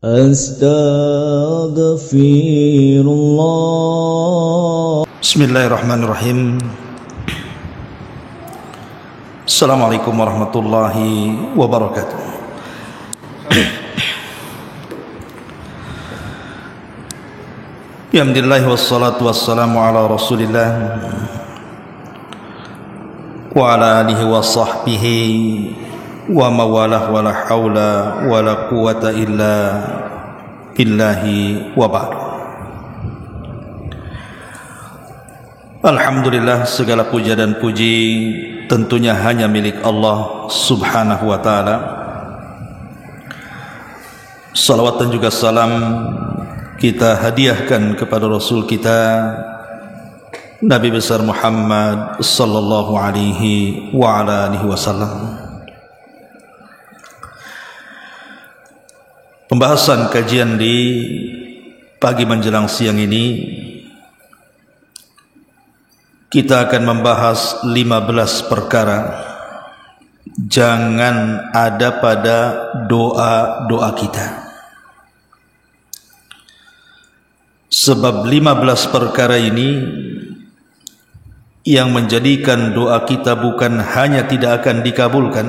Astaghfirullah. Bismillahirrahmanirrahim. Assalamualaikum warahmatullahi wabarakatuh. Alhamdulillah wassalatu wassalamu ala Rasulillah wa ala alihi wa sahbihi wa mawalah wa la hawla wa la quwata illa billahi wa ba'du. Alhamdulillah, segala puja dan puji tentunya hanya milik Allah subhanahu wa ta'ala. Salawat dan juga salam kita hadiahkan kepada Rasul kita Nabi besar Muhammad sallallahu alaihi wa ala alihi wasallam. Pembahasan kajian di pagi menjelang siang ini, kita akan membahas 15 perkara jangan ada pada doa-doa kita. Sebab 15 perkara ini yang menjadikan doa kita bukan hanya tidak akan dikabulkan,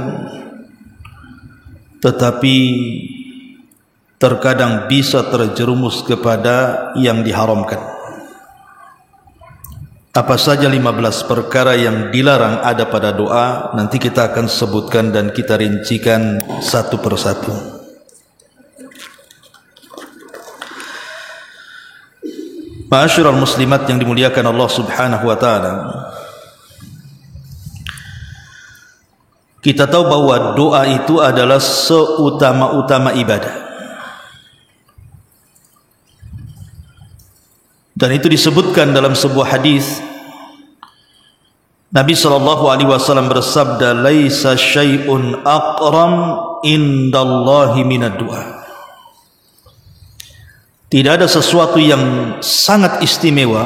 tetapi terkadang bisa terjerumus kepada yang diharamkan. Apa saja 15 perkara yang dilarang ada pada doa, nanti kita akan sebutkan dan kita rincikan satu persatu. Ma'asyiral muslimat yang dimuliakan Allah subhanahu wa ta'ala, kita tahu bahwa doa itu adalah seutama-utama ibadah. Dan itu disebutkan dalam sebuah hadis. Nabi SAW bersabda, "Laisa syai'un aqram indallahi minad du'a." Tidak ada sesuatu yang sangat istimewa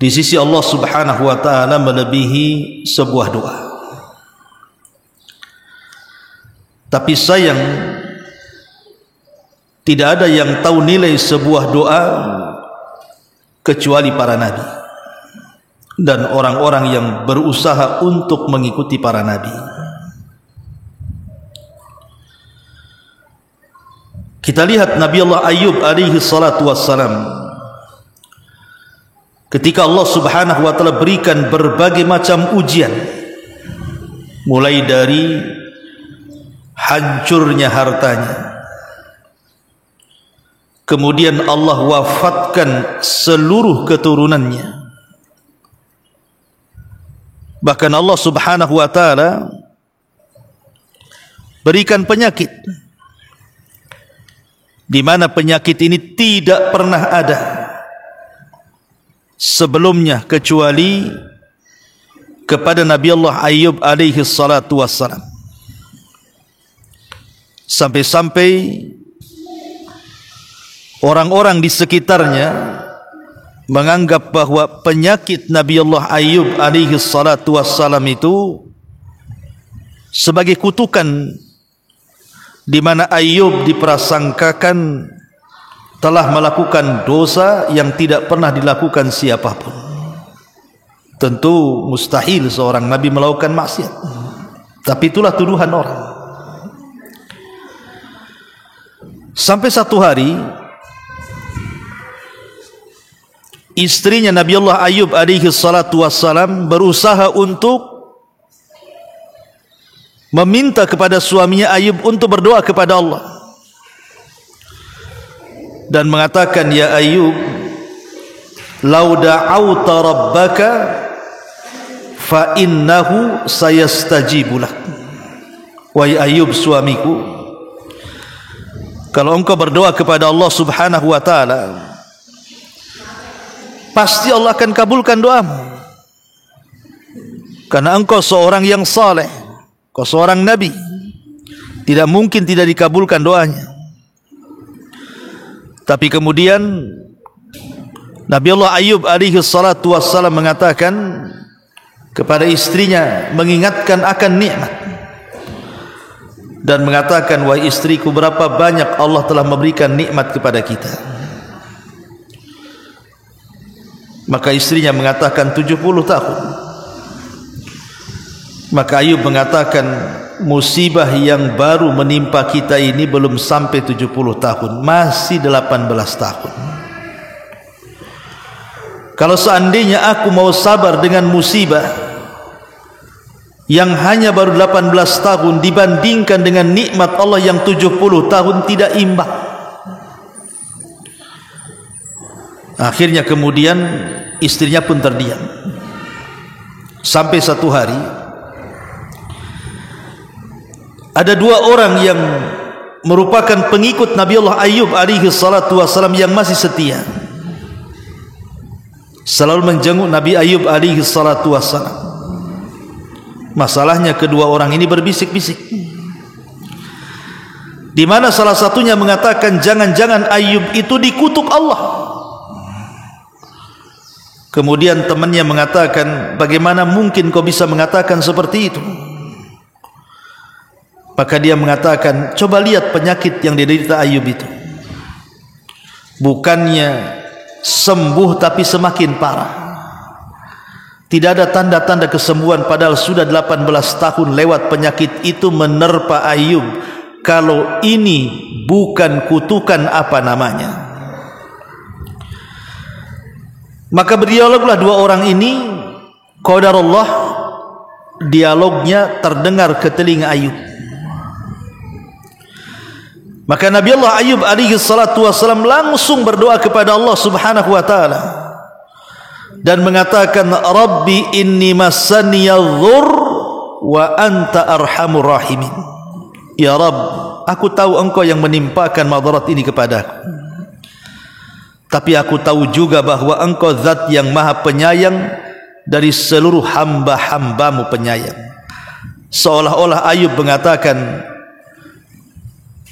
di sisi Allah Subhanahu wa taala melebihi sebuah doa. Tapi sayang, tidak ada yang tahu nilai sebuah doa kecuali para nabi dan orang-orang yang berusaha untuk mengikuti para nabi. Kita lihat Nabi Allah Ayub alaihi salatu wassalam, ketika Allah subhanahu wa ta'ala berikan berbagai macam ujian, mulai dari hancurnya hartanya, kemudian Allah wafatkan seluruh keturunannya, bahkan Allah subhanahu wa ta'ala berikan penyakit, di mana penyakit ini tidak pernah ada sebelumnya kecuali kepada Nabi Allah Ayub alaihi salatu wassalam. Sampai-sampai orang-orang di sekitarnya menganggap bahwa penyakit Nabi Allah Ayub alaihi salatu wassalam itu sebagai kutukan, di mana Ayub diprasangkakan telah melakukan dosa yang tidak pernah dilakukan siapapun. Tentu mustahil seorang nabi melakukan maksiat, tapi itulah tuduhan orang. Sampai satu hari istrinya Nabi Allah Ayub alaihi salatu wassalam berusaha untuk meminta kepada suaminya Ayub untuk berdoa kepada Allah dan mengatakan, "Ya Ayub, lau da'auta rabbaka fa innahu sayastajibu lak." Wahai Ayub suamiku, kalau engkau berdoa kepada Allah subhanahu wa ta'ala, pasti Allah akan kabulkan doamu, karena engkau seorang yang saleh, kau seorang nabi, tidak mungkin tidak dikabulkan doanya. Tapi kemudian Nabi Allah Ayub alaihi salatu wassalam mengatakan kepada istrinya, mengingatkan akan nikmat. dan mengatakan, wahai istriku, berapa banyak Allah telah memberikan nikmat kepada kita. Maka istrinya mengatakan 70 tahun. Maka Ayub mengatakan, musibah yang baru menimpa kita ini belum sampai 70 tahun, masih 18 tahun. Kalau seandainya aku mau sabar dengan musibah yang hanya baru 18 tahun dibandingkan dengan nikmat Allah yang 70 tahun, tidak imbang. Akhirnya kemudian istrinya pun terdiam. Sampai satu hari ada dua orang yang merupakan pengikut Nabi Allah Ayub alaihi salatu wasalam yang masih setia, selalu menjenguk Nabi Ayub alaihi salatu wasalam. Masalahnya kedua orang ini berbisik-bisik, di mana salah satunya mengatakan, jangan-jangan Ayub itu dikutuk Allah. Kemudian temannya mengatakan, bagaimana mungkin kau bisa mengatakan seperti itu? Maka dia mengatakan, coba lihat penyakit yang diderita Ayub itu. Bukannya sembuh tapi semakin parah. Tidak ada tanda-tanda kesembuhan, padahal sudah 18 tahun lewat penyakit itu menerpa Ayub. Kalau ini bukan kutukan, apa namanya? Maka berdialoglah dua orang ini. Qadarullah, dialognya terdengar ke telinga Ayub. Maka Nabi Allah Ayub alaihi salatu wasallam langsung berdoa kepada Allah subhanahu wa ta'ala dan mengatakan, Rabbi inni massaniyadh-dhurr wa anta arhamur rahimin. Ya Rabb, aku tahu engkau yang menimpakan madarat ini kepadaku, tapi aku tahu juga bahwa engkau zat yang maha penyayang dari seluruh hamba-hambamu penyayang. Seolah-olah Ayub mengatakan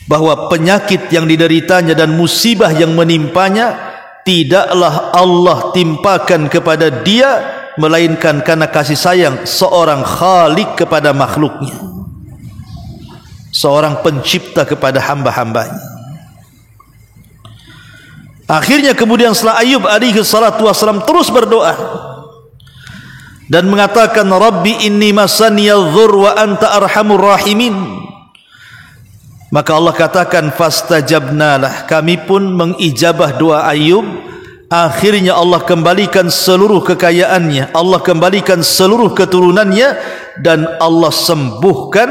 bahwa penyakit yang dideritanya dan musibah yang menimpanya tidaklah Allah timpakan kepada dia, melainkan karena kasih sayang seorang Khalik kepada makhluknya, seorang pencipta kepada hamba-hambanya. Akhirnya kemudian setelah Ayub alaihi salatu wasallam terus berdoa dan mengatakan, Rabbi inni massaniyadh-dhurr wa anta arhamur rahimin, maka Allah katakan, fastajabnalah, kami pun mengijabah doa Ayub. Akhirnya Allah kembalikan seluruh kekayaannya, Allah kembalikan seluruh keturunannya, dan Allah sembuhkan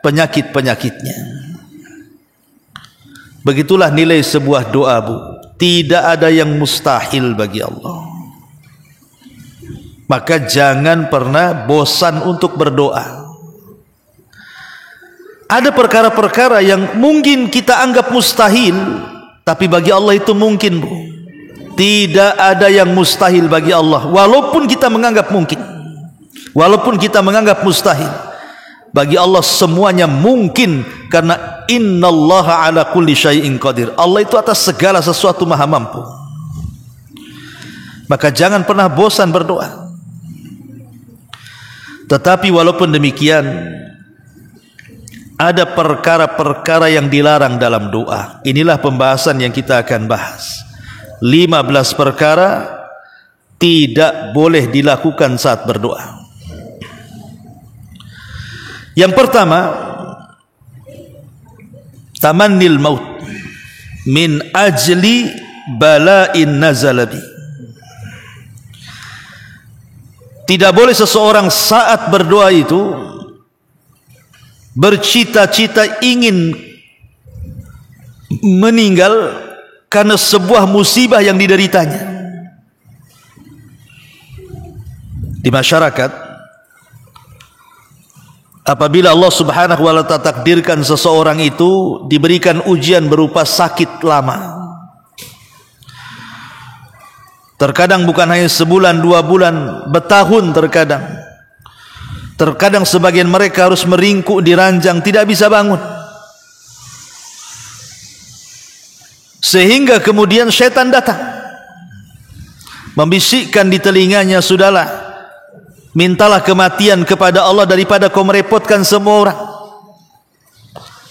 penyakit-penyakitnya. Begitulah nilai sebuah doa, Bu. Tidak ada yang mustahil bagi Allah. Maka jangan pernah bosan untuk berdoa. Ada perkara-perkara yang mungkin kita anggap mustahil, tapi bagi Allah itu mungkin, Bu. Tidak ada yang mustahil bagi Allah, walaupun kita menganggap mungkin, walaupun kita menganggap mustahil. Bagi Allah semuanya mungkin, karena innallaha ala kulli syai'in qadir. Allah itu atas segala sesuatu maha mampu. Maka jangan pernah bosan berdoa. Tetapi walaupun demikian, ada perkara-perkara yang dilarang dalam doa. Inilah pembahasan yang kita akan bahas. 15 perkara tidak boleh dilakukan saat berdoa. Yang pertama, tamannil maut min ajli bala'in nazalabi. Tidak boleh seseorang saat berdoa itu bercita-cita ingin meninggal karena sebuah musibah yang dideritanya. Di masyarakat, apabila Allah subhanahu wa ta'ala takdirkan seseorang itu diberikan ujian berupa sakit lama, terkadang bukan hanya sebulan, 2 bulan, bertahun terkadang. Terkadang sebagian mereka harus meringkuk di ranjang, tidak bisa bangun. Sehingga kemudian syaitan datang, membisikkan di telinganya, sudahlah, mintalah kematian kepada Allah daripada kau merepotkan semua orang.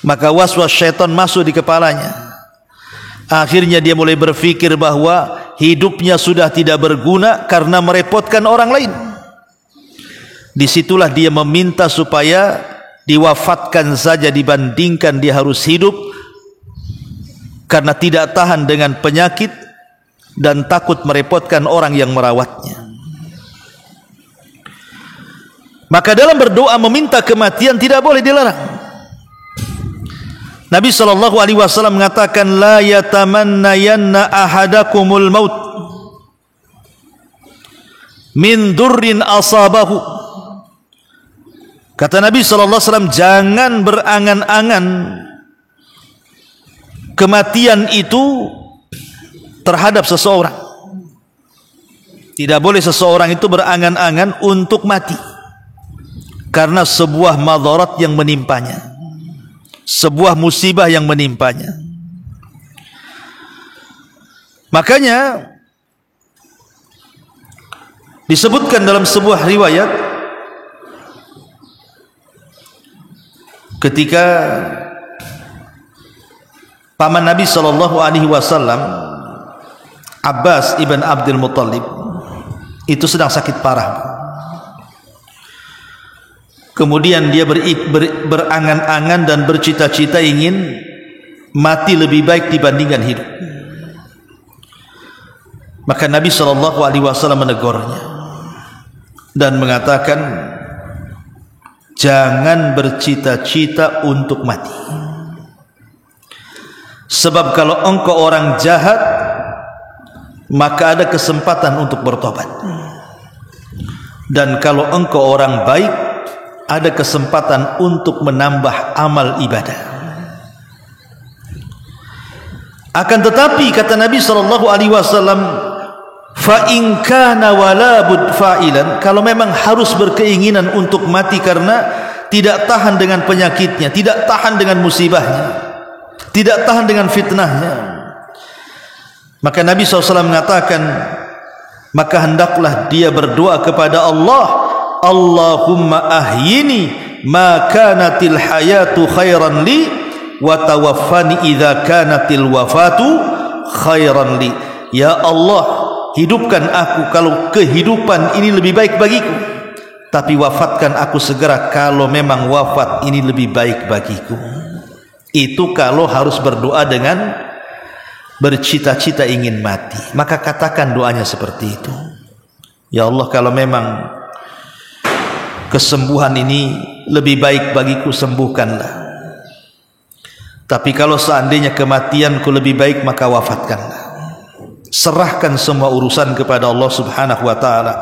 maka waswas syaitan masuk di kepalanya. Akhirnya dia mulai berpikir bahwa hidupnya sudah tidak berguna karena merepotkan orang lain. Disitulah dia meminta supaya diwafatkan saja dibandingkan dia harus hidup, karena tidak tahan dengan penyakit dan takut merepotkan orang yang merawatnya. Maka dalam berdoa meminta kematian tidak boleh dilarang. Nabi SAW mengatakan, la yatamannayanna ahadakumul maut min durrin asabahu. Kata Nabi SAW, jangan berangan-angan kematian itu terhadap seseorang. Tidak boleh seseorang itu berangan-angan untuk mati karena sebuah madarat yang menimpanya, sebuah musibah yang menimpanya. Makanya disebutkan dalam sebuah riwayat, ketika paman Nabi SAW, Abbas ibn Abdul Muttalib, itu sedang sakit parah. Kemudian dia berangan-angan dan bercita-cita ingin mati lebih baik dibandingkan hidup. Maka Nabi SAW menegurnya dan mengatakan, jangan bercita-cita untuk mati. Sebab kalau engkau orang jahat, maka ada kesempatan untuk bertobat. Dan kalau engkau orang baik, ada kesempatan untuk menambah amal ibadah. Akan tetapi kata Nabi SAW, fa in kana wala bud fa'ilan, kalau memang harus berkeinginan untuk mati karena tidak tahan dengan penyakitnya, tidak tahan dengan musibahnya, tidak tahan dengan fitnahnya, maka Nabi SAW mengatakan, maka hendaklah dia berdoa kepada Allah, Allahumma ahyini ma kanatil hayatu khairan li wa tawaffani idza kanatil wafatu khairan li. Ya Allah, hidupkan aku kalau kehidupan ini lebih baik bagiku, tapi wafatkan aku segera kalau memang wafat ini lebih baik bagiku. Itu kalau harus berdoa dengan bercita-cita ingin mati, maka katakan doanya seperti itu. Ya Allah, kalau memang kesembuhan ini lebih baik bagiku, sembuhkanlah. Tapi kalau seandainya kematianku lebih baik, maka wafatkanlah. Serahkan semua urusan kepada Allah Subhanahu wa ta'ala.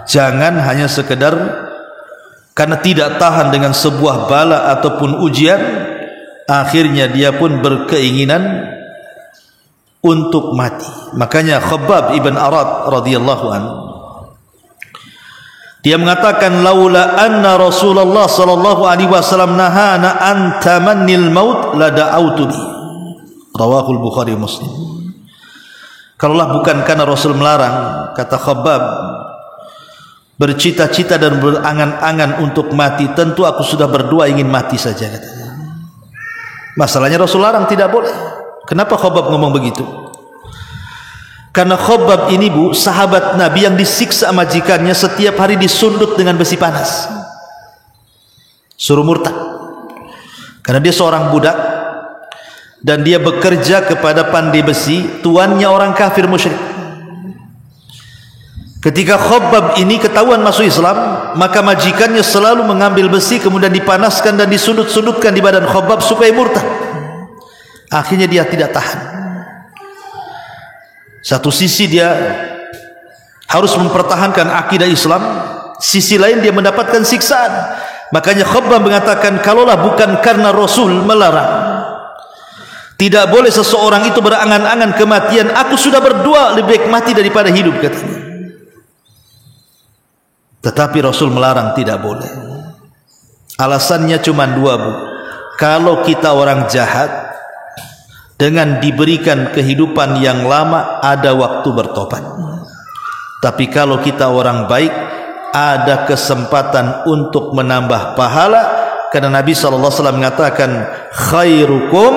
Jangan hanya sekedar karena tidak tahan dengan sebuah bala ataupun ujian, akhirnya dia pun berkeinginan untuk mati. Makanya Khabbab ibn Arad radhiyallahu anhu, dia mengatakan, laula anna Rasulullah sallallahu alaihi wasallam nahana an tamannil maut la da'autu bi. Rawahul Bukhari Muslim. Kalaulah bukan karena Rasul melarang, kata Khabbab, bercita-cita dan berangan-angan untuk mati, tentu aku sudah berdoa ingin mati saja, katanya. Masalahnya Rasul larang, tidak boleh. Kenapa Khabbab ngomong begitu? Karena Khabbab ini, Bu, sahabat Nabi yang disiksa majikannya, setiap hari disundut dengan besi panas, suruh murtad. Karena dia seorang budak dan dia bekerja kepada pandai besi, tuannya orang kafir musyrik. Ketika Khabbab ini ketahuan masuk Islam, maka majikannya selalu mengambil besi kemudian dipanaskan dan disundut-sundutkan di badan Khabbab supaya murtad. Akhirnya dia tidak tahan. Satu sisi dia harus mempertahankan akidah Islam, sisi lain dia mendapatkan siksaan. Makanya Khabbab mengatakan, kalaulah bukan karena Rasul melarang, tidak boleh seseorang itu berangan-angan kematian, aku sudah berdoa lebih baik mati daripada hidup, katanya. Tetapi Rasul melarang, tidak boleh. Alasannya cuma dua, Bu. Kalau kita orang jahat, dengan diberikan kehidupan yang lama, ada waktu bertobat. Tapi kalau kita orang baik, ada kesempatan untuk menambah pahala Karena Nabi SAW mengatakan, khairukum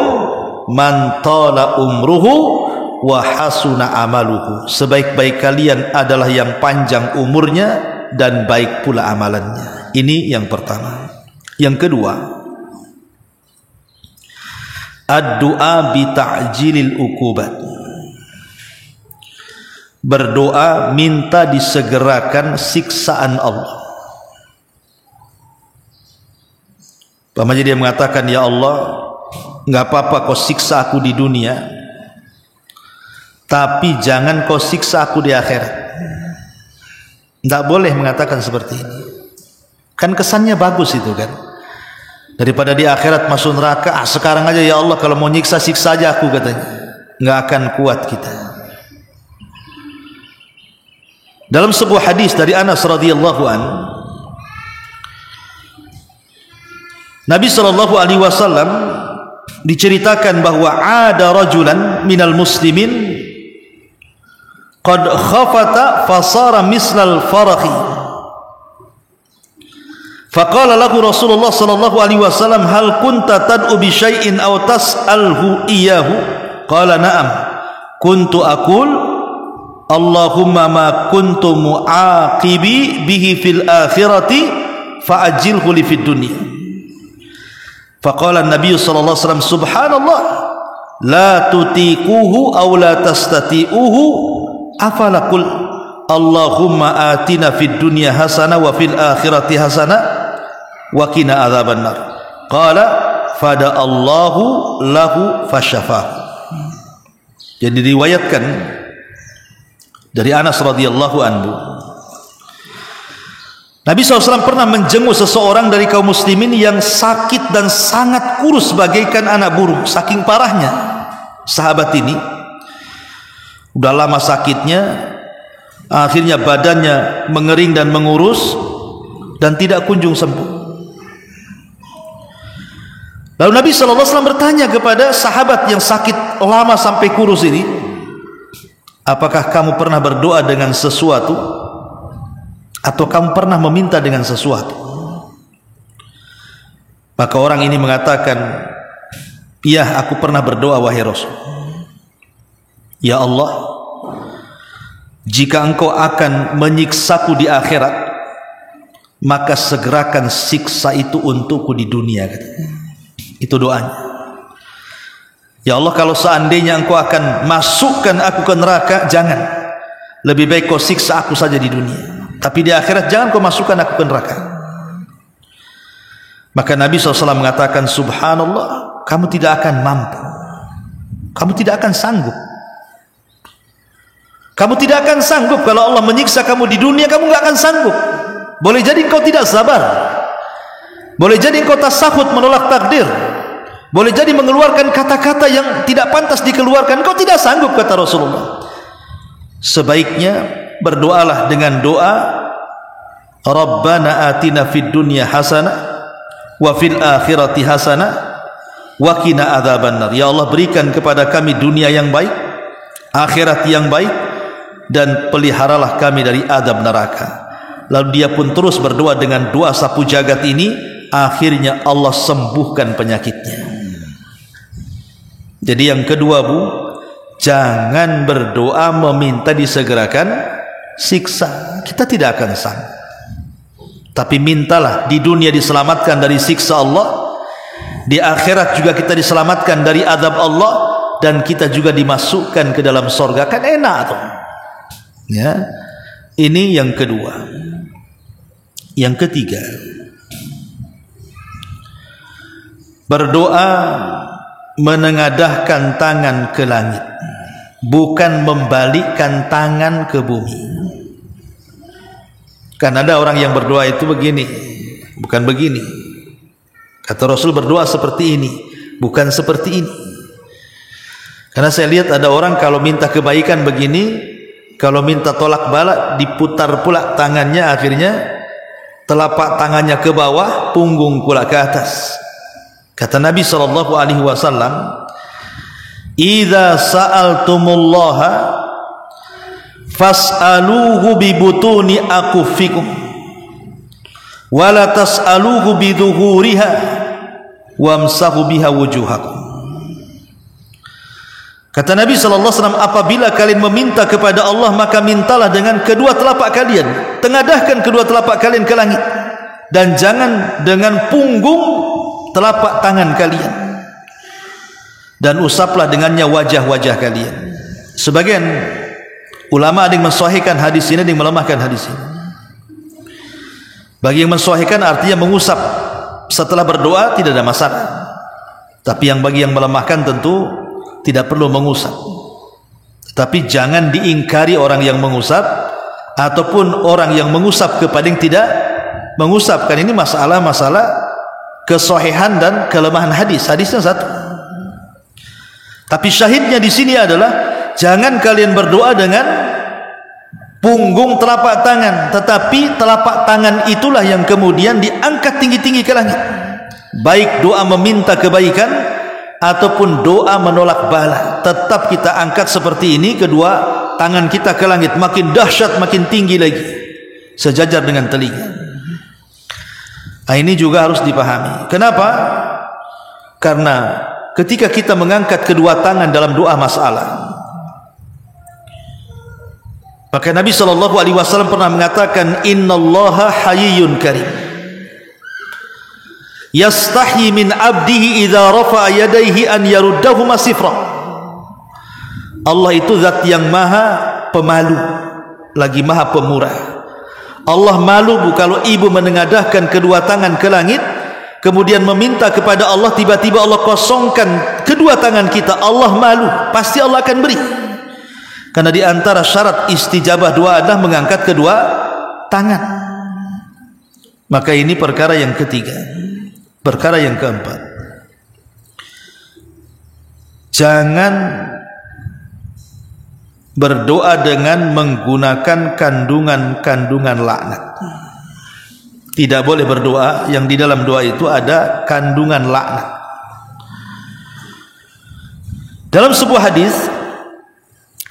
man tala umruhu wa hasuna amaluhu. Sebaik-baik kalian adalah yang panjang umurnya dan baik pula amalannya. Ini yang pertama. Yang kedua, ad-du'a bi ta'jilil uqubat. Berdoa minta disegerakan siksaan Allah. Pamannya dia mengatakan, ya Allah, enggak apa-apa kau siksa aku di dunia, tapi jangan kau siksa aku di akhirat. Enggak boleh mengatakan seperti ini. Kan kesannya bagus itu kan. Daripada di akhirat masuk neraka, sekarang aja ya Allah, kalau mau nyiksa siksa aja aku, katanya. Enggak akan kuat kita. Dalam sebuah hadis dari Anas radhiyallahu an, Nabi SAW diceritakan bahwa ada rajulan minal muslimin qad khafata fasara mislal farakhi. Faqala lahu Rasulullah sallallahu alaihi wasallam, hal kunta tad'u bi syai'in aw tas'alhu iyyahu? Qala na'am. Kuntu aqul Allahumma ma kuntu mu'aqibi bihi fil akhirati fa'ajilhu li fid dunya. Faqala an-nabiy sallallahu alaihi wasallam, subhanallah, la tutiquhu aw la tastati'uhu, afala qul Allahumma atina fid dunya hasanah wa fil akhirati hasanah wa qina adzaban nar. Qala fada Allahu lahu fasyafahu. Jadi diriwayatkan dari Anas radhiyallahu anhu, Nabi SAW pernah menjenguk seseorang dari kaum muslimin yang sakit dan sangat kurus bagaikan anak burung. Saking parahnya sahabat ini, udah lama sakitnya, akhirnya badannya mengering dan mengurus dan tidak kunjung sembuh. Lalu Nabi SAW bertanya kepada sahabat yang sakit lama sampai kurus ini, apakah kamu pernah berdoa dengan sesuatu, atau kamu pernah meminta dengan sesuatu? Maka orang ini mengatakan, iya, aku pernah berdoa wahai Rasul. Ya Allah, jika engkau akan menyiksaku di akhirat, maka segerakan siksa itu untukku di dunia, katanya. Itu doanya. Ya Allah, kalau seandainya engkau akan masukkan aku ke neraka, jangan. Lebih baik kau siksa aku saja di dunia, tapi di akhirat jangan kau masukkan aku ke neraka. Maka Nabi SAW mengatakan, subhanallah, kamu tidak akan mampu, kamu tidak akan sanggup. Kamu tidak akan sanggup. Kalau Allah menyiksa kamu di dunia, kamu tidak akan sanggup. Boleh jadi engkau tidak sabar, boleh jadi engkau tasahud, menolak takdir, boleh jadi mengeluarkan kata-kata yang tidak pantas dikeluarkan, engkau tidak sanggup, kata Rasulullah. Sebaiknya berdoalah dengan doa, Rabbana atina fid dunya hasanah wa fil akhirati hasanah wa qina adzabannar. Ya Allah, berikan kepada kami dunia yang baik, akhirat yang baik, dan peliharalah kami dari azab neraka. Lalu dia pun terus berdoa dengan doa sapu jagat ini. Akhirnya Allah sembuhkan penyakitnya. Jadi yang kedua, Bu, jangan berdoa meminta disegerakan siksa. Kita tidak akan sanggup. Tapi mintalah di dunia diselamatkan dari siksa Allah, di akhirat juga kita diselamatkan dari azab Allah, dan kita juga dimasukkan ke dalam surga. Kan enak tuh. Ya. Ini yang kedua. Yang ketiga, berdoa menengadahkan tangan ke langit, bukan membalikkan tangan ke bumi. Kan ada orang yang berdoa itu begini, bukan begini. Kata Rasul, berdoa seperti ini, bukan seperti ini. Karena saya lihat ada orang kalau minta kebaikan begini, kalau minta tolak bala diputar pula tangannya, akhirnya telapak tangannya ke bawah, punggung pula ke atas. Kata Nabi SAW, idza sa'altumullaha fas'aluhu bi butuni akufikum wa la tas'aluhu bi dhuhuriha wamsahu biha wujuhakum. Kata Nabi SAW, apabila kalian meminta kepada Allah, maka mintalah dengan kedua telapak kalian, tengadahkan kedua telapak kalian ke langit, dan jangan dengan punggung telapak tangan kalian, dan usaplah dengannya wajah-wajah kalian. Sebagian ulama ada yang mensahihkan hadis ini, ada yang melemahkan hadis ini. Bagi yang mensahihkan artinya mengusap setelah berdoa tidak ada masalah, tapi bagi yang melemahkan tentu tidak perlu mengusap. Tapi jangan diingkari orang yang mengusap ataupun orang yang mengusap kepada yang tidak mengusap. Kan ini masalah kesahihan dan kelemahan hadis. Hadisnya satu. Tapi syahidnya di sini adalah jangan kalian berdoa dengan punggung telapak tangan, tetapi telapak tangan itulah yang kemudian diangkat tinggi-tinggi ke langit. Baik doa meminta kebaikan ataupun doa menolak bala, tetap kita angkat seperti ini, kedua tangan kita ke langit, makin dahsyat, makin tinggi lagi, sejajar dengan telinga. Nah, ini juga harus dipahami. Kenapa? Karena ketika kita mengangkat kedua tangan dalam doa masalah, maka Nabi SAW pernah mengatakan, innallaha hayyun karim, yastahyi min abdihi idza rafa'a yadayhi an yaruddahuma sifra. Allah itu zat yang maha pemalu lagi maha pemurah. Allah malu kalau ibu menengadahkan kedua tangan ke langit kemudian meminta kepada Allah, tiba-tiba Allah kosongkan kedua tangan kita. Allah malu, pasti Allah akan beri. Karena di antara syarat istijabah doa adalah mengangkat kedua tangan. Maka ini perkara yang ketiga. Perkara yang keempat, jangan berdoa dengan menggunakan kandungan-kandungan laknat. Tidak boleh berdoa yang di dalam doa itu ada kandungan laknat. Dalam sebuah hadis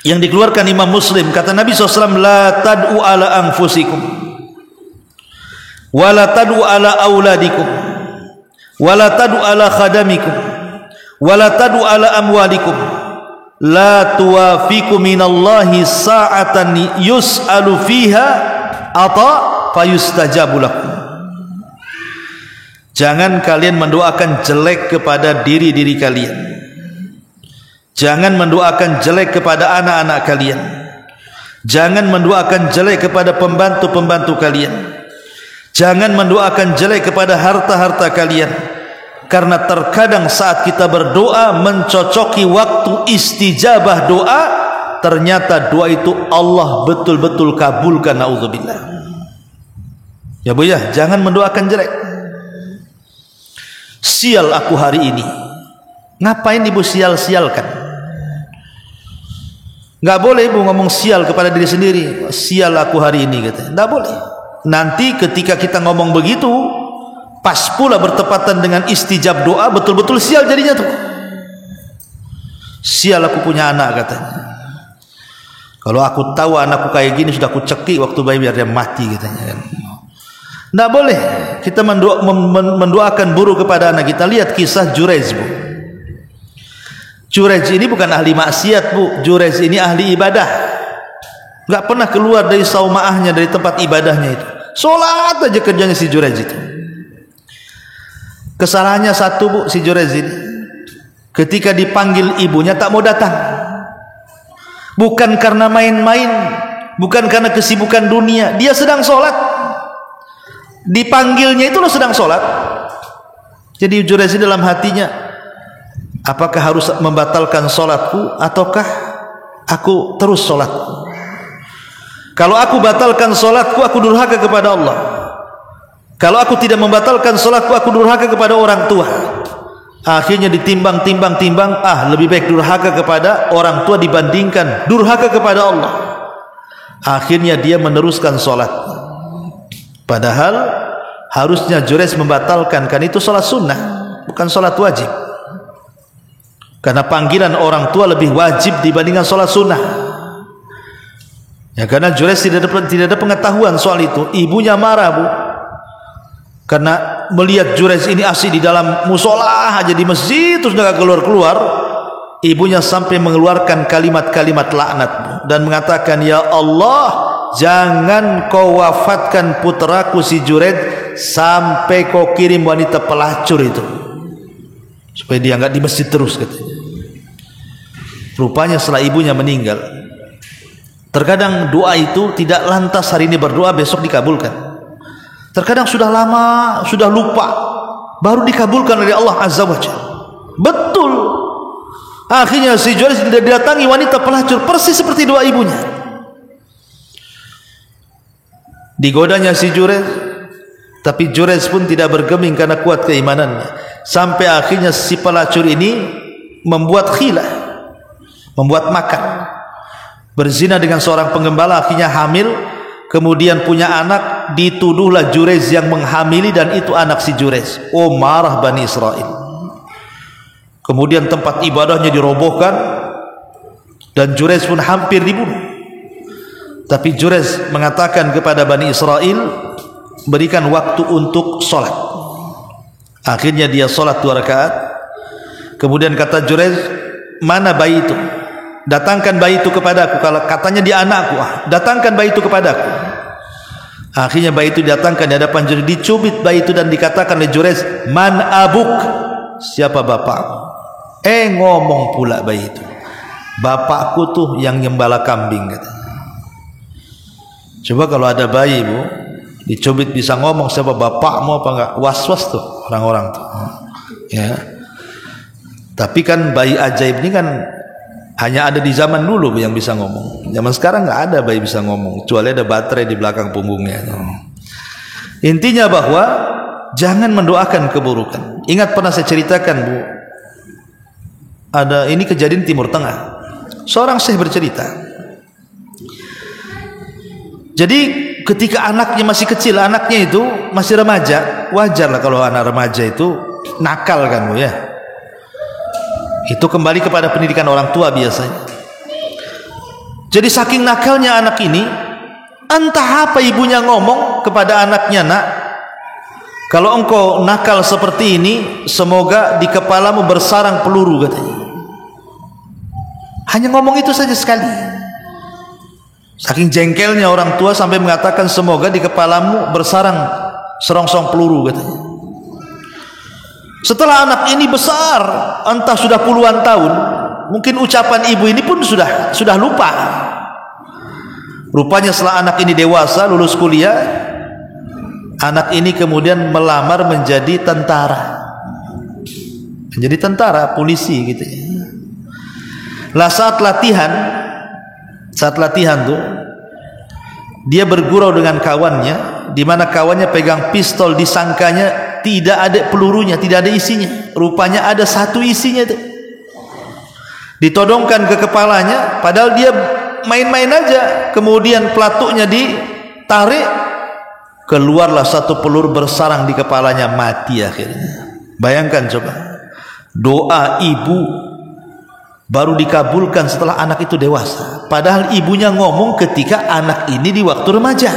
yang dikeluarkan Imam Muslim, kata Nabi SAW, la tad'u ala anfusikum wa la tad'u ala auladikum wala tadu ala khadamikum wala tadu ala amwalikum la tuwafiku minallahi sa'atan yus'alu fiha ata fayustajabu lakum. Jangan kalian mendoakan jelek kepada diri-diri kalian, jangan mendoakan jelek kepada anak-anak kalian, jangan mendoakan jelek kepada pembantu-pembantu kalian, jangan mendoakan jelek kepada harta-harta kalian, karena terkadang saat kita berdoa mencocoki waktu istijabah doa, ternyata doa itu Allah betul-betul kabulkan. Nauzubillah. Ya Bu ya, jangan mendoakan jelek. Sial aku hari ini. Ngapain ibu sial-sialkan? Nggak boleh ibu ngomong sial kepada diri sendiri. Sial aku hari ini, katanya. Nggak boleh. Nanti ketika kita ngomong begitu, pas pula bertepatan dengan istijab doa, betul-betul sial jadinya tuh. Sial aku punya anak, katanya. Kalau aku tahu anakku kayak gini, sudah aku cekik waktu bayi biar dia mati, katanya kan. Nggak boleh kita mendoakan buruk kepada anak kita. Lihat kisah Jurayj, Bu. Jurayj ini bukan ahli maksiat, Bu. Jurayj ini ahli ibadah. Nggak pernah keluar dari saumaahnya, dari tempat ibadahnya itu. Sholat aja kerjanya si Jurayj itu. Kesalahannya satu, Bu, si Jurayj ini. Ketika dipanggil ibunya tak mau datang. Bukan karena main-main, bukan karena kesibukan dunia. Dia sedang sholat. Dipanggilnya itu lo sedang sholat. Jadi Jurayj dalam hatinya, apakah harus membatalkan sholatku ataukah aku terus sholat? Kalau aku batalkan sholatku, aku durhaka kepada Allah. Kalau aku tidak membatalkan sholatku, aku durhaka kepada orang tua. Akhirnya ditimbang-timbang, lebih baik durhaka kepada orang tua dibandingkan durhaka kepada Allah. Akhirnya dia meneruskan sholat. Padahal harusnya Jurayj membatalkan, kan itu sholat sunnah, bukan sholat wajib. Karena panggilan orang tua lebih wajib dibandingkan sholat sunnah. Ya, karena Jurayj tidak ada pengetahuan soal itu. Ibunya marah, Bu, karena melihat Jurayj ini asik di dalam musola aja di masjid terus nggak keluar-keluar, ibunya sampai mengeluarkan kalimat-kalimat laknat dan mengatakan, ya Allah, jangan kau wafatkan putraku si Jurayj sampai kau kirim wanita pelacur itu supaya dia nggak di masjid terus, katanya. Rupanya setelah ibunya meninggal, terkadang doa itu tidak lantas hari ini berdoa besok dikabulkan. Terkadang sudah lama, sudah lupa, baru dikabulkan oleh Allah Azza wa Jalla. Betul. Akhirnya si Jurayj didatangi wanita pelacur persis seperti doa ibunya. Digodanya si Jurayj, tapi Jurayj pun tidak bergeming karena kuat keimanannya. Sampai akhirnya si pelacur ini membuat khilah, membuat makar, berzina dengan seorang penggembala, akhirnya hamil, kemudian punya anak. Dituduhlah Jurayj yang menghamili dan itu anak si Jurayj. Oh, marah Bani Israel. Kemudian tempat ibadahnya dirobohkan dan Jurayj pun hampir dibunuh. Tapi Jurayj mengatakan kepada Bani Israel, berikan waktu untuk sholat. Akhirnya dia sholat 2 rakaat. Kemudian kata Jurayj, mana bayi itu? Datangkan bayi itu kepadaku. Kalau katanya dia anakku, datangkan bayi itu kepadaku. Akhirnya bayi itu datangkan di hadapan Jurayj, dicubit bayi itu dan dikatakan oleh Jurayj, man abuk? Siapa bapakmu? Ngomong pula bayi itu, bapakku tuh yang nyembala kambing, katanya. Coba kalau ada bayi, Bu, dicubit bisa ngomong siapa bapakmu apa enggak? Was-was tuh orang-orang tuh. Ya. Tapi kan bayi ajaib ini kan hanya ada di zaman dulu yang bisa ngomong. Zaman sekarang nggak ada bayi bisa ngomong, kecuali ada baterai di belakang punggungnya. Intinya bahwa jangan mendoakan keburukan. Ingat pernah saya ceritakan, Bu, ada ini kejadian Timur Tengah. Seorang syekh bercerita. Jadi ketika anaknya masih kecil, anaknya itu masih remaja, wajar lah kalau anak remaja itu nakal kan, Bu, ya. Itu kembali kepada pendidikan orang tua biasanya. Jadi saking nakalnya anak ini, entah apa ibunya ngomong kepada anaknya, nak, kalau engkau nakal seperti ini, semoga di kepalamu bersarang peluru, katanya. Hanya ngomong itu saja sekali. Saking jengkelnya orang tua sampai mengatakan semoga di kepalamu bersarang serongsong peluru, katanya. Setelah anak ini besar, entah sudah puluhan tahun, mungkin ucapan ibu ini pun sudah lupa. Rupanya setelah anak ini dewasa, lulus kuliah, anak ini kemudian melamar menjadi tentara. Menjadi tentara, polisi gitu ya. Lah saat latihan tuh dia bergurau dengan kawannya, di mana kawannya pegang pistol, disangkanya tidak ada pelurunya, tidak ada isinya. Rupanya ada satu isinya tuh. Ditodongkan ke kepalanya, padahal dia main-main aja. Kemudian pelatuknya ditarik, keluarlah satu peluru bersarang di kepalanya, mati akhirnya. Bayangkan coba, doa ibu baru dikabulkan setelah anak itu dewasa. Padahal ibunya ngomong ketika anak ini di waktu remaja,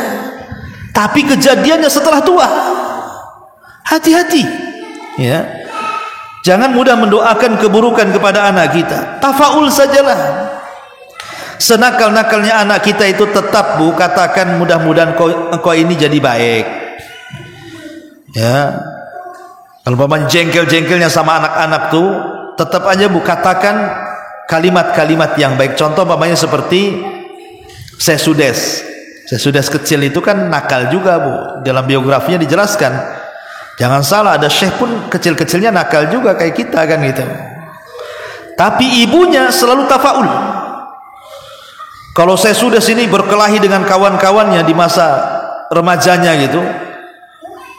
tapi kejadiannya setelah tua. Hati-hati, ya. Jangan mudah mendoakan keburukan kepada anak kita. Tafaul sajalah. Senakal-nakalnya anak kita itu tetap, Bu, katakan mudah-mudahan engkau ini jadi baik. Ya. Kalau paman jengkel-jengkelnya sama anak-anak tuh, tetap aja, Bu, katakan kalimat-kalimat yang baik. Contoh pamannya seperti Sesudes. Sesudes kecil itu kan nakal juga, Bu. Dalam biografinya dijelaskan. Jangan salah, ada syekh pun kecil-kecilnya nakal juga kayak kita kan gitu. Tapi ibunya selalu tafaul. Kalau saya sudah sini berkelahi dengan kawan-kawannya di masa remajanya gitu,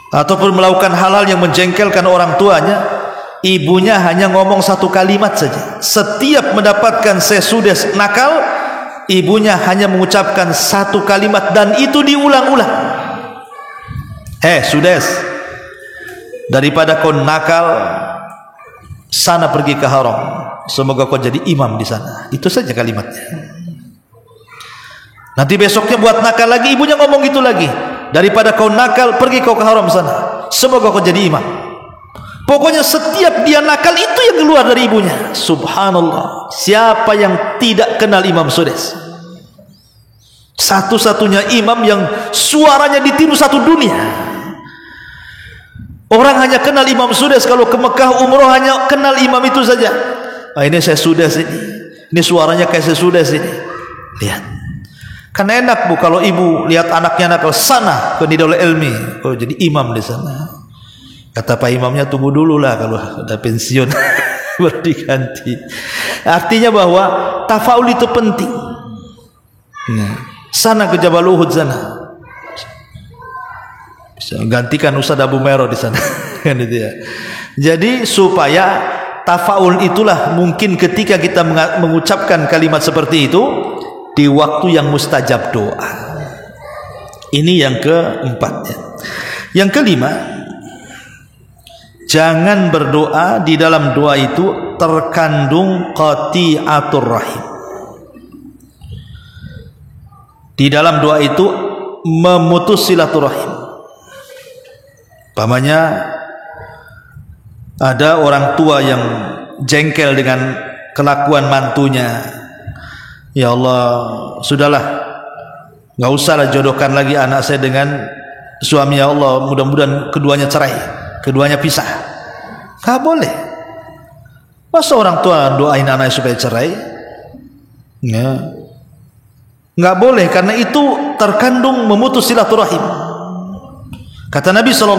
ataupun melakukan hal-hal yang menjengkelkan orang tuanya, ibunya hanya ngomong satu kalimat saja. Setiap mendapatkan sesudes nakal, ibunya hanya mengucapkan satu kalimat dan itu diulang-ulang. Sudes, daripada kau nakal, sana pergi ke haram, semoga kau jadi imam di sana. Itu saja kalimatnya. Nanti besoknya buat nakal lagi, ibunya ngomong gitu lagi, daripada kau nakal, pergi kau ke haram sana, semoga kau jadi imam. Pokoknya setiap dia nakal itu yang keluar dari ibunya. Subhanallah, siapa yang tidak kenal Imam Sudais? Satu-satunya imam yang suaranya ditiru satu dunia. Orang hanya kenal Imam Sudais, kalau ke Mekah umroh hanya kenal imam itu saja. Ini saya Sudais ini suaranya kayak saya Sudais ini. Lihat, kan enak Bu kalau ibu lihat anaknya nakal, sana ke Nidal Ilmi, oh jadi imam di sana. Kata Pak Imamnya, tunggu dulu lah kalau udah pensiun baru diganti. Artinya bahwa tafaul itu penting. Nah, sana ke Jabal Uhud sana, bisa gantikan Ustaz Abu Mero di sana. Kan itu ya. Jadi supaya tafaul itulah mungkin ketika kita mengucapkan kalimat seperti itu di waktu yang mustajab doa. Ini yang keempat ya. Yang kelima, jangan berdoa di dalam doa itu terkandung qati'atur rahim. Di dalam doa itu memutus silaturahim. Pamannya ada orang tua yang jengkel dengan kelakuan mantunya. Ya Allah, sudahlah, nggak usahlah jodohkan lagi anak saya dengan suami, ya Allah, mudah-mudahan keduanya cerai, keduanya pisah. Nggak boleh. Masa orang tua doain anaknya supaya cerai? Ya, nggak boleh, karena itu terkandung memutus silaturahim. Kata Nabi SAW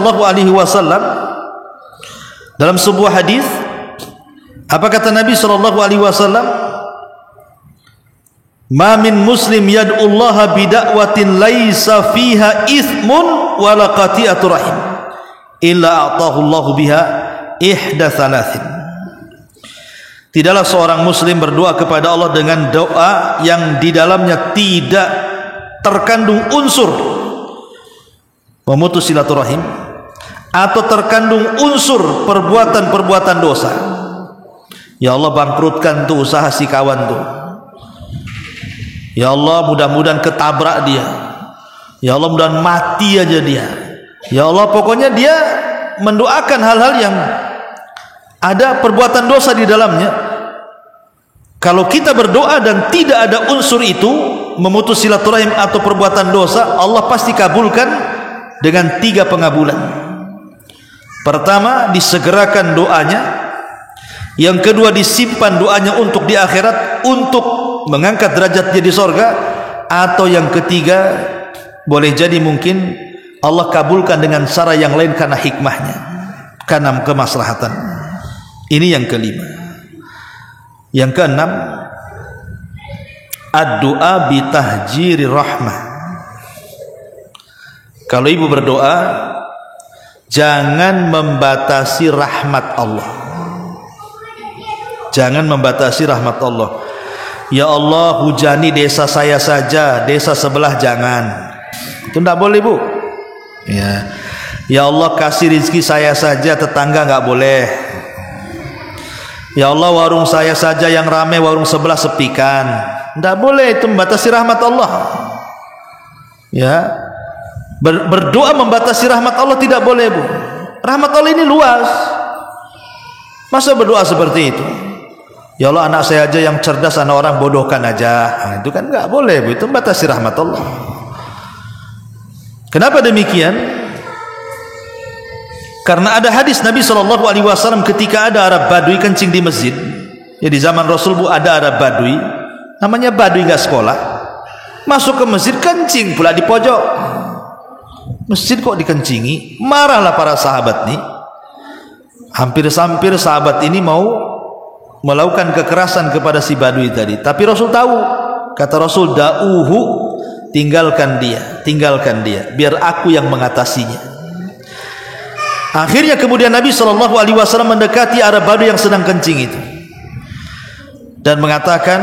dalam sebuah hadis, apa kata Nabi SAW? Ma min muslim yad'ullaha bida'watin laisa fiha ithmun wala qati'atur rahim illa a'tahu Allahu biha ihda thalathin. Tidaklah seorang muslim berdoa kepada Allah dengan doa yang di dalamnya tidak terkandung unsur memutus silaturahim atau terkandung unsur perbuatan-perbuatan dosa. Ya Allah, bangkrutkan tuh usaha si kawan tuh. Ya Allah, mudah-mudahan ketabrak dia. Ya Allah, mudah-mudahan mati aja dia. Ya Allah, pokoknya dia mendoakan hal-hal yang ada perbuatan dosa di dalamnya. Kalau kita berdoa dan tidak ada unsur itu, memutus silaturahim atau perbuatan dosa, Allah pasti kabulkan dengan 3 pengabulan. Pertama, disegerakan doanya. Yang kedua, disimpan doanya untuk di akhirat, untuk mengangkat derajatnya di sorga. Atau yang ketiga, boleh jadi mungkin Allah kabulkan dengan cara yang lain karena hikmahnya, karena kemaslahatan. Ini yang kelima. Yang keenam, ad-du'a bitahjiri rahmah. Kalau ibu berdoa, jangan membatasi rahmat Allah. Jangan membatasi rahmat Allah. Ya Allah, hujani desa saya saja, desa sebelah jangan. Itu tidak boleh, Bu. Ya. Ya Allah, kasih rezeki saya saja, tetangga nggak boleh. Ya Allah, warung saya saja yang ramai, warung sebelah sepikan. Tidak boleh, itu membatasi rahmat Allah. Ya. Berdoa membatasi rahmat Allah tidak boleh, Bu. Rahmat Allah ini luas. Masa berdoa seperti itu? Ya Allah, anak saya aja yang cerdas, anak orang bodohkan aja. Nah, itu kan nggak boleh, Bu. Itu membatasi rahmat Allah. Kenapa demikian? Karena ada hadis Nabi SAW ketika ada Arab Badui kencing di masjid. Ya, di zaman Rasul, Bu, ada Arab Badui, namanya Badui nggak sekolah, masuk ke masjid kencing pula di pojok masjid, kok dikencingi. Marahlah para sahabat nih. Hampir-hampir sahabat ini mau melakukan kekerasan kepada si Badui tadi. Tapi Rasul tahu. Kata Rasul, da'uhu, tinggalkan dia, biar aku yang mengatasinya. Akhirnya kemudian Nabi SAW mendekati Arab Badui yang sedang kencing itu dan mengatakan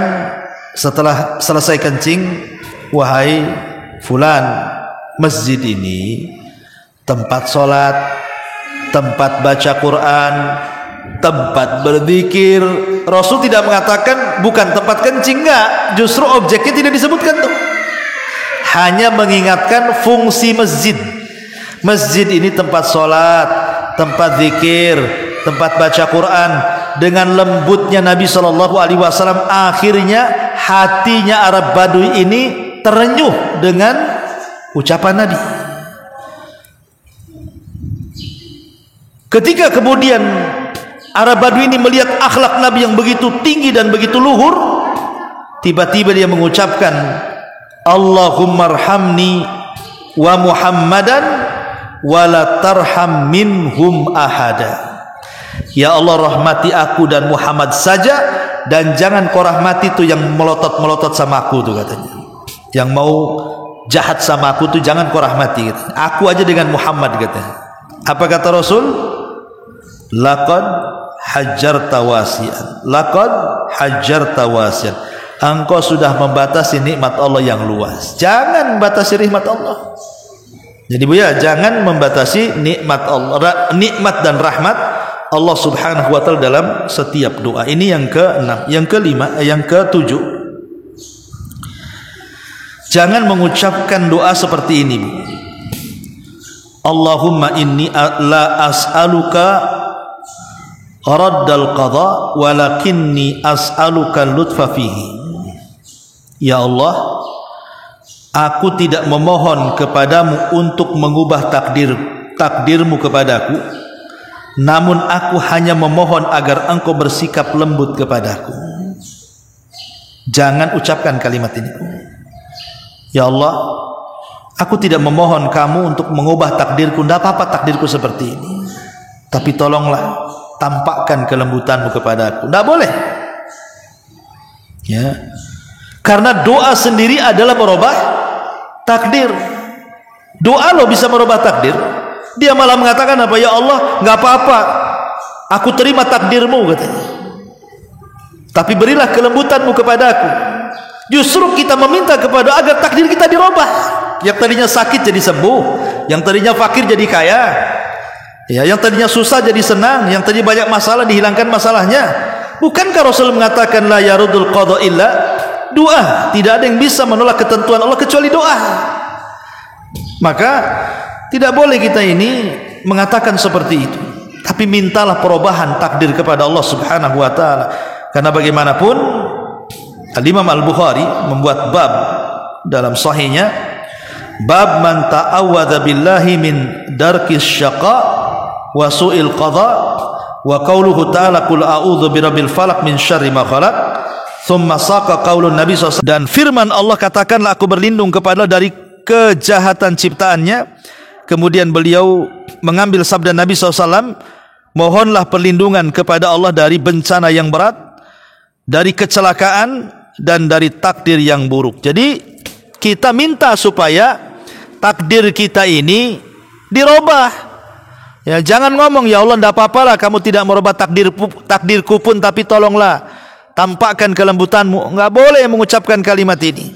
setelah selesai kencing, wahai fulan, masjid ini tempat sholat, tempat baca Quran, tempat berzikir. Rasul tidak mengatakan bukan tempat kencing, enggak. Justru objeknya tidak disebutkan tuh. Hanya mengingatkan fungsi masjid. Masjid ini tempat sholat, tempat zikir, tempat baca Quran. Dengan lembutnya Nabi SAW, akhirnya hatinya Arab Badui ini terenyuh dengan ucapan Nabi. Ketika kemudian Arab Badui ini melihat akhlak Nabi yang begitu tinggi dan begitu luhur, tiba-tiba dia mengucapkan, Allahumma arhamni wa Muhammadan wa la tarham minhum ahada. Ya Allah, rahmati aku dan Muhammad saja, dan jangan kau rahmati tuh yang melotot-melotot sama aku tuh, katanya. Yang mau jahat sama aku tuh jangan kau rahmati, katanya. Aku aja dengan Muhammad, katanya. Apa kata Rasul? Laqad hajjarta wasi'an. Laqad hajjarta wasi'an. Engkau sudah membatasi nikmat Allah yang luas. Jangan membatasi nikmat Allah. Jadi Buya, jangan membatasi nikmat Allah, nikmat dan rahmat Allah Subhanahu wa taala dalam setiap doa. Ini yang ke-6, yang ke-5, yang ke-7. Jangan mengucapkan doa seperti ini, Bu. Allahumma inni la as'aluka raddal qada walakinni as'aluka lutfa fihi. Ya Allah, aku tidak memohon kepadamu untuk mengubah takdirmu kepadaku, namun aku hanya memohon agar engkau bersikap lembut kepadaku. Jangan ucapkan kalimat ini. Ya Allah, aku tidak memohon kamu untuk mengubah takdirku. Tidak apa-apa takdirku seperti ini, tapi tolonglah tampakkan kelembutanmu kepadaku. Tidak boleh, ya, karena doa sendiri adalah merubah takdir. Doa lo bisa merubah takdir. Dia malah mengatakan apa? Ya Allah, nggak apa-apa, aku terima takdirmu, katanya. Tapi berilah kelembutanmu kepadaku. Justru kita meminta kepada agar takdir kita dirubah. Yang tadinya sakit jadi sembuh, yang tadinya fakir jadi kaya, ya, yang tadinya susah jadi senang, yang tadi banyak masalah dihilangkan masalahnya. Bukankah Rasul mengatakan la yarudul qada illa doa? Tidak ada yang bisa menolak ketentuan Allah kecuali doa. Maka tidak boleh kita ini mengatakan seperti itu, tapi mintalah perubahan takdir kepada Allah Subhanahu wa taala. Karena bagaimanapun Al-Imam Al-Bukhari membuat bab dalam sahihnya, bab man ta'awwadza billahi min darkis syaqa wa su'il qada wa qauluhu ta'ala qul a'udzu birabbil falaq min syarri ma khalaq thumma saqa qaulun nabi SAW. Dan firman Allah, katakanlah aku berlindung kepada dari kejahatan ciptaannya. Kemudian beliau mengambil sabda Nabi SAW, mohonlah perlindungan kepada Allah dari bencana yang berat, dari kecelakaan, dan dari takdir yang buruk. Jadi kita minta supaya takdir kita ini dirubah. Ya, jangan ngomong ya Allah tidak apa-apalah kamu tidak merubah takdirku pun, tapi tolonglah tampakkan kelembutanmu. Enggak boleh mengucapkan kalimat ini.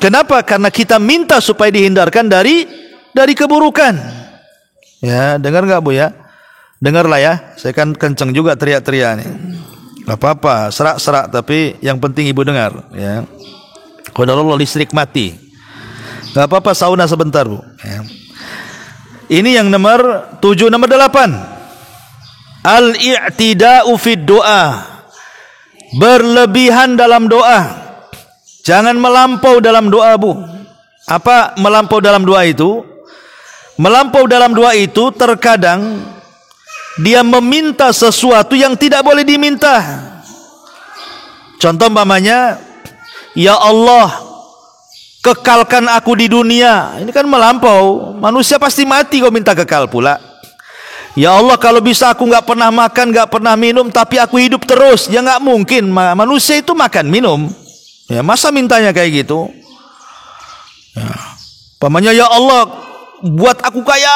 Kenapa? Karena kita minta supaya dihindarkan dari keburukan. Ya, dengar nggak Bu ya? Dengarlah ya. Saya kan kenceng juga teriak-teriak nih. Gak apa-apa, serak-serak, tapi yang penting ibu dengar. Ya. Qadarullah listrik mati. Gak apa-apa, sauna sebentar Bu. Ya. Ini yang nomor 7, nomor 8. Al-i'tida'u fid doa. Berlebihan dalam doa. Jangan melampau dalam doa Bu. Apa melampau dalam doa itu? Melampau dalam doa itu terkadang dia meminta sesuatu yang tidak boleh diminta. Contoh umpamanya, ya Allah, kekalkan aku di dunia. Ini kan melampau. Manusia pasti mati, kau minta kekal pula. Ya Allah, kalau bisa aku nggak pernah makan, nggak pernah minum, tapi aku hidup terus. Ya nggak mungkin. Manusia itu makan minum. Ya masa mintanya kayak gitu? Ya. Umpamanya ya Allah, buat aku kaya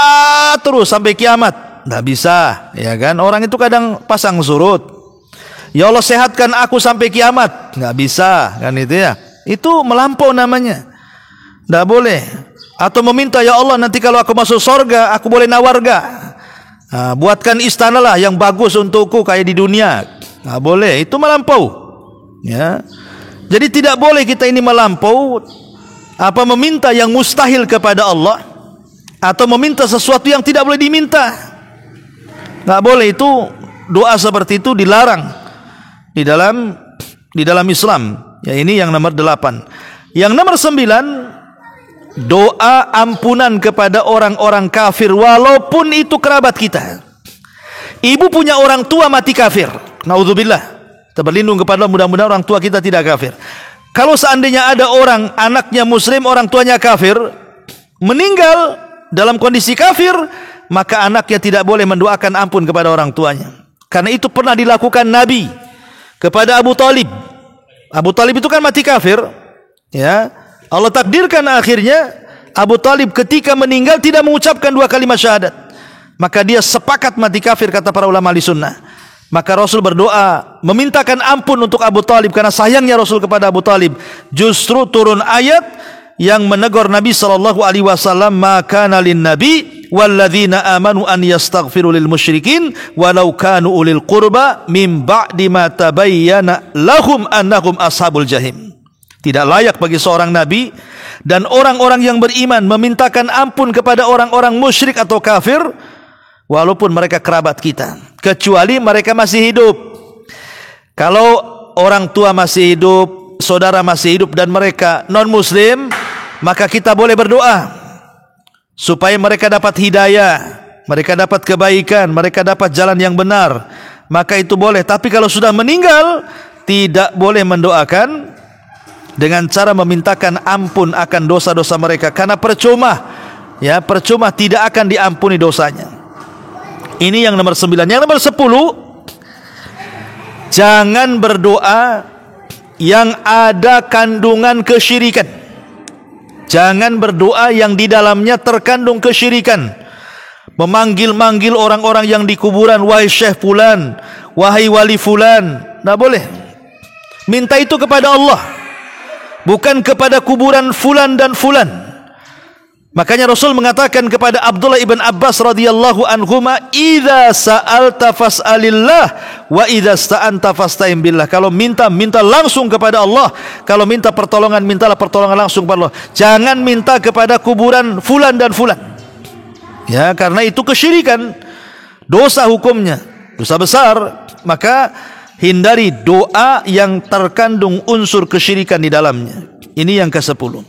terus sampai kiamat. Nggak bisa, ya kan? Orang itu kadang pasang surut. Ya Allah, sehatkan aku sampai kiamat. Nggak bisa, kan itu ya? Itu melampau namanya. Nggak boleh. Atau meminta, ya Allah, nanti kalau aku masuk surga, aku boleh nawarga. Nah, buatkan istana lah yang bagus untukku kayak di dunia. Nggak boleh. Itu melampau. Ya. Jadi tidak boleh kita ini melampau. Apa meminta yang mustahil kepada Allah. atau meminta sesuatu yang tidak boleh diminta. Nggak boleh, itu doa seperti itu dilarang di dalam Islam. Ya, ini yang nomor 8. Yang nomor 9, doa ampunan kepada orang-orang kafir walaupun itu kerabat kita. Ibu punya orang tua mati kafir, naudzubillah, kita berlindung kepada Allah, mudah-mudahan orang tua kita tidak kafir. Kalau seandainya ada orang, anaknya muslim, orang tuanya kafir, meninggal dalam kondisi kafir, maka anaknya tidak boleh mendoakan ampun kepada orang tuanya. Karena itu pernah dilakukan Nabi kepada Abu Talib. Abu Talib itu kan mati kafir, ya. Allah takdirkan akhirnya Abu Talib ketika meninggal tidak mengucapkan 2 kalimat syahadat, maka dia sepakat mati kafir, kata para ulama ahli sunnah. Maka Rasul berdoa memintakan ampun untuk Abu Talib karena sayangnya Rasul kepada Abu Talib. Justru turun ayat yang menegur Nabi sallallahu alaihi wasallam, "Maka lin nabi walladzina amanu an yastaghfiru lil musyrikin walau kanu ulil qurba min ba'di ma tabayyana lahum annahum ashabul jahim." Tidak layak bagi seorang nabi dan orang-orang yang beriman memintakan ampun kepada orang-orang musyrik atau kafir walaupun mereka kerabat kita, kecuali mereka masih hidup. Kalau orang tua masih hidup, saudara masih hidup dan mereka non muslim, maka kita boleh berdoa supaya mereka dapat hidayah, mereka dapat kebaikan, mereka dapat jalan yang benar, maka itu boleh. Tapi kalau sudah meninggal, tidak boleh mendoakan dengan cara memintakan ampun akan dosa-dosa mereka, karena percuma, ya, percuma, tidak akan diampuni dosanya. Ini yang nomor 9. Yang nomor 10, jangan berdoa yang ada kandungan kesyirikan. Jangan berdoa yang di dalamnya terkandung kesyirikan. Memanggil-manggil orang-orang yang di kuburan, wahai syekh fulan, wahai wali fulan, tidak boleh. Minta itu kepada Allah, bukan kepada kuburan fulan dan fulan. Makanya Rasul mengatakan kepada Abdullah ibn Abbas radhiyallahu anhuma, "Idza sa'alta fas'alillah wa idza sta'anta fasta'in billah." Kalau minta langsung kepada Allah. Kalau minta pertolongan, mintalah pertolongan langsung kepada Allah. Jangan minta kepada kuburan fulan dan fulan. Ya, karena itu kesyirikan. Dosa hukumnya, dosa besar. Maka hindari doa yang terkandung unsur kesyirikan di dalamnya. Ini yang ke-10.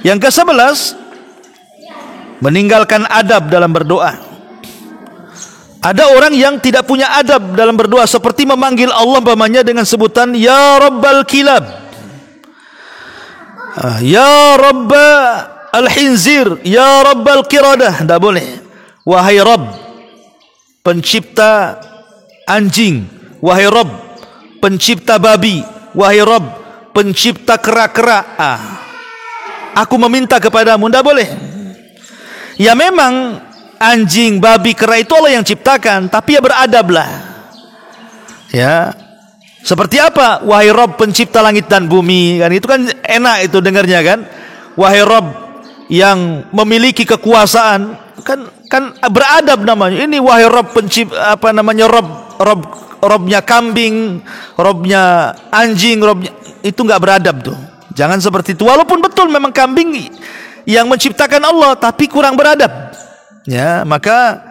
Yang ke-11, meninggalkan adab dalam berdoa. Ada orang yang tidak punya adab dalam berdoa, seperti memanggil Allah umpamanya dengan sebutan ya Rabbal Kilab, ya Rabba Al-Hinzir, ya Rabbal Qiradah. Tidak boleh. Wahai Rabb pencipta anjing, wahai Rabb pencipta babi, wahai Rabb pencipta kera-kera, aku meminta kepadamu. Tidak boleh. Ya memang anjing, babi, kera itu Allah yang ciptakan, tapi ya beradablah. Ya. Seperti apa? Wahai Rabb pencipta langit dan bumi, kan itu kan enak itu dengarnya kan. Wahai Rabb yang memiliki kekuasaan, kan beradab namanya. Ini wahai Rabb pencipta Rabbnya kambing, Rabbnya anjing, Rabbnya, itu enggak beradab tuh. Jangan seperti itu. Walaupun betul memang kambing yang menciptakan Allah, tapi kurang beradab. Ya, maka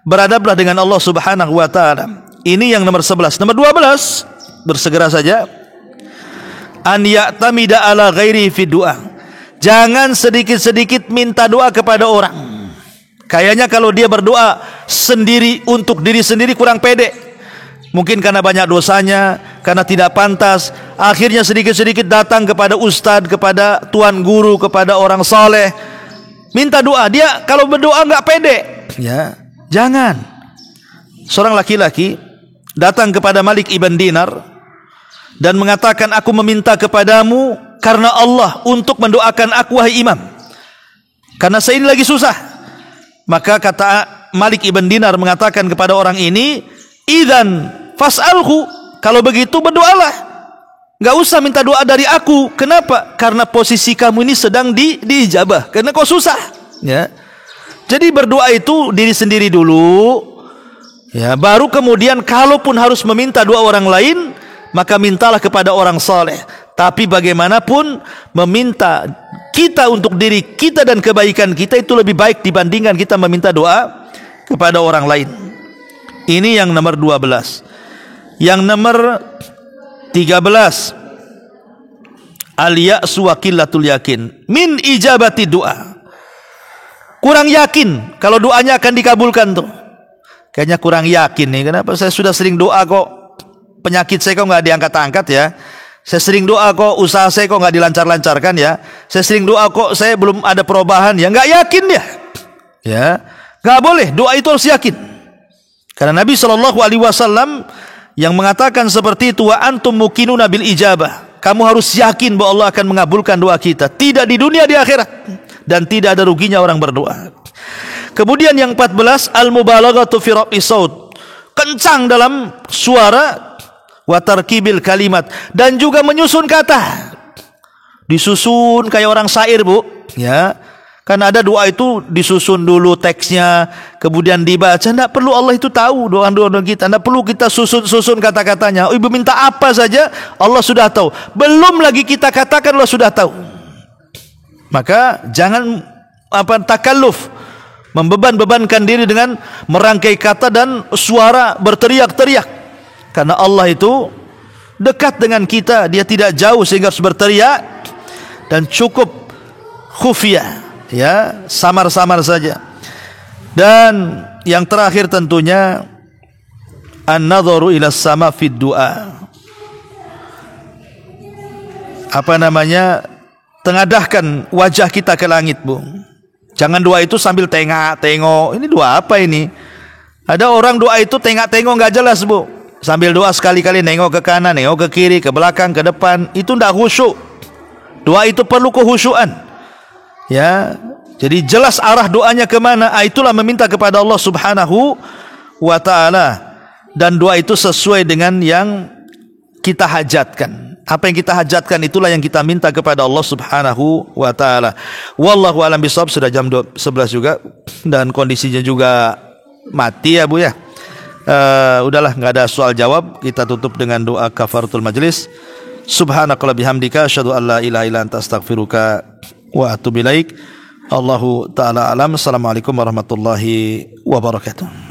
beradablah dengan Allah Subhanahu wa taala. Ini yang nomor 11. Nomor 12, bersegera saja. An ya'tamida ala ghairi fi du'a. Jangan sedikit-sedikit minta doa kepada orang. Kayaknya kalau dia berdoa sendiri untuk diri sendiri kurang pede. Mungkin karena banyak dosanya, karena tidak pantas, akhirnya sedikit-sedikit datang kepada ustadz, kepada tuan guru, kepada orang saleh, minta doa. Dia kalau berdoa enggak pede. Ya, jangan. Seorang laki-laki datang kepada Malik ibn Dinar dan mengatakan, aku meminta kepadamu karena Allah untuk mendoakan aku, wahai imam, karena saya ini lagi susah. Maka kata Malik ibn Dinar mengatakan kepada orang ini, idzan fas'alhu, kalau begitu berdoalah, enggak usah minta doa dari aku. Kenapa? Karena posisi kamu ini sedang diijabah, karena kau susah. Ya. Jadi berdoa itu diri sendiri dulu, ya, baru kemudian kalaupun harus meminta doa orang lain, maka mintalah kepada orang saleh. Tapi bagaimanapun meminta kita untuk diri kita dan kebaikan kita itu lebih baik dibandingkan kita meminta doa kepada orang lain. Ini yang nomor 12. Yang nomor 13, al-ya'su wa qillatul yakin min ijabati doa. Kurang yakin kalau doanya akan dikabulkan tuh. Kayaknya kurang yakin nih. Kenapa saya sudah sering doa kok penyakit saya kok nggak diangkat-angkat ya. Saya sering doa kok usaha saya kok nggak dilancar-lancarkan ya. Saya sering doa kok saya belum ada perubahan ya. Nggak yakin dia. Ya, nggak boleh. Doa itu harus yakin. Karena Nabi SAW yang mengatakan seperti itu, wa antum muqinuna bil ijabah. Kamu harus yakin bahwa Allah akan mengabulkan doa kita, tidak di dunia di akhirat, dan tidak ada ruginya orang berdoa. Kemudian yang 14, al-mubalaghatu fi raf'i saut. Kencang dalam suara, wa tarkibil kalimat, dan juga menyusun kata. Disusun kayak orang syair, Bu, ya. Karena ada doa itu disusun dulu teksnya, kemudian dibaca. Tidak perlu Allah itu tahu doa-doa kita. Tidak perlu kita susun kata-katanya. Oh, ibu minta apa saja, Allah sudah tahu. Belum lagi kita katakan, Allah sudah tahu. Maka jangan takalluf, membeban-bebankan diri dengan merangkai kata dan suara berteriak-teriak. Karena Allah itu dekat dengan kita, Dia tidak jauh sehingga harus berteriak, dan cukup khufiyah. Ya, samar-samar saja. Dan yang terakhir tentunya an-nadharu ila sama fid du'a. Tengadahkan wajah kita ke langit, Bu. Jangan doa itu sambil tengok. Ini doa apa ini? Ada orang doa itu tengok enggak jelas, Bu. Sambil doa sekali-kali nengok ke kanan, nengok ke kiri, ke belakang, ke depan. Itu enggak khusyuk. Doa itu perlu kehusyuan. Ya, jadi jelas arah doanya kemana. Itulah meminta kepada Allah Subhanahu wa ta'ala. Dan doa itu sesuai dengan yang kita hajatkan. Apa yang kita hajatkan itulah yang kita minta kepada Allah Subhanahu wa ta'ala. Wallahu a'lam bishawab. Sudah jam 11 juga, dan kondisinya juga mati ya, Bu ya. Udahlah, nggak ada soal jawab. Kita tutup dengan doa kafaratul majlis. Subhanakallah bihamdika asyhadu an la ilaha illa anta astaghfiruka wa atubu ilaik. Allahu ta'ala alam. Assalamualaikum warahmatullahi wabarakatuh.